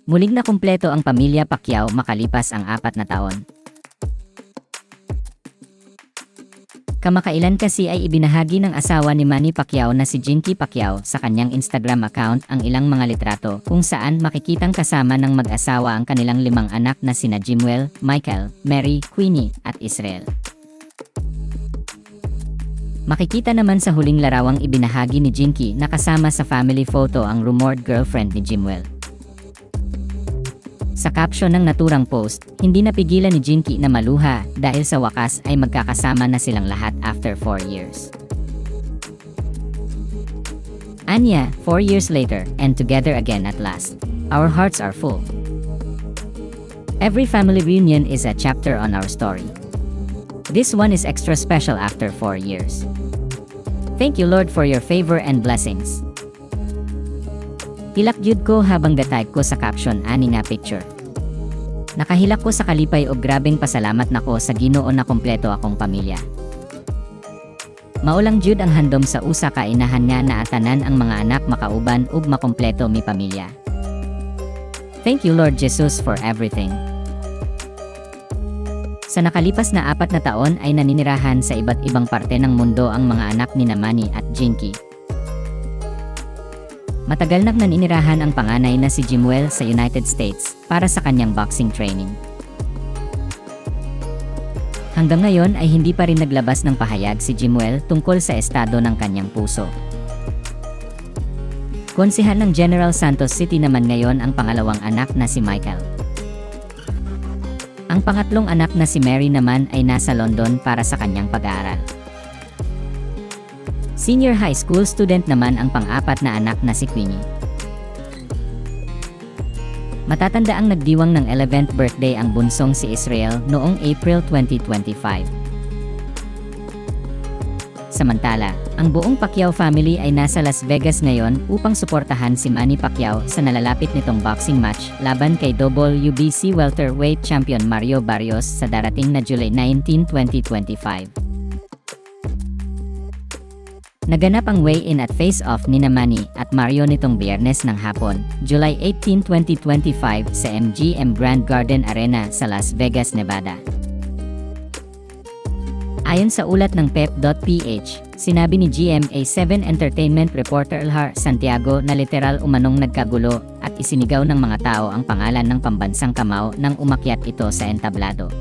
Muling na kumpleto ang pamilya Pacquiao makalipas ang 4 na taon. Kamakailan kasi ay ibinahagi ng asawa ni Manny Pacquiao na si Jinky Pacquiao sa kanyang Instagram account ang ilang mga litrato kung saan makikitang kasama ng mag-asawa ang kanilang 5 anak na sina Jimwell, Michael, Mary, Queenie at Israel. Makikita naman sa huling larawang ibinahagi ni Jinky na kasama sa family photo ang rumored girlfriend ni Jimwell. Sa caption ng naturang post, hindi napigilan ni Jinky na maluha dahil sa wakas ay magkakasama na silang lahat after 4 years. Anya, 4 years later, and together again at last. Our hearts are full. Every family reunion is a chapter on our story. This one is extra special after 4 years. Thank you Lord for your favor and blessings. Hilak jud ko habang type ko sa caption ani nga picture. Nakahilak ko sa kalipay og grabeng pasalamat nako sa Ginoo na kompleto akong pamilya. Maulang jud ang handom sa usa ka inahan nga naatanan ang mga anak makauban ug makompleto mi pamilya. Thank you Lord Jesus for everything. Sa nakalipas na 4 na taon ay naninirahan sa iba't ibang parte ng mundo ang mga anak ni Manny at Jinky. Matagal nang naninirahan ang panganay na si Jimwell sa United States para sa kanyang boxing training. Hanggang ngayon ay hindi pa rin naglabas ng pahayag si Jimwell tungkol sa estado ng kanyang puso. Konsehan ng General Santos City naman ngayon ang pangalawang anak na si Michael. Ang pangatlong anak na si Mary naman ay nasa London para sa kanyang pag-aaral. Senior high school student naman ang pang-4 na anak na si Queenie. Matatanda ang nagdiwang ng 11th birthday ang bunsong si Israel noong April 2025. Samantala, ang buong Pacquiao family ay nasa Las Vegas ngayon upang suportahan si Manny Pacquiao sa nalalapit nitong boxing match laban kay WBC welterweight champion Mario Barrios sa darating na July 19, 2025. Naganap ang weigh-in at face-off ni Manny at Mario nitong Biyernes ng hapon, July 18, 2025 sa MGM Grand Garden Arena sa Las Vegas, Nevada. Ayon sa ulat ng pep.ph, sinabi ni GMA7 Entertainment reporter Elhar Santiago na literal umanong nagkagulo at isinigaw ng mga tao ang pangalan ng pambansang kamao nang umakyat ito sa entablado.